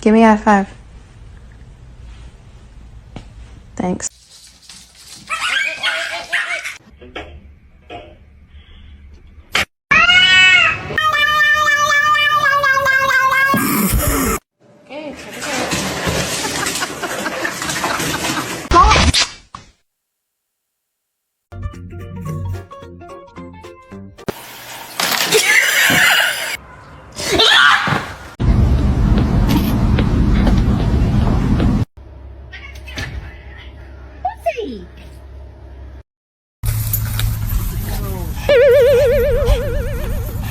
Give me a high five. Thanks. Okay, check it out.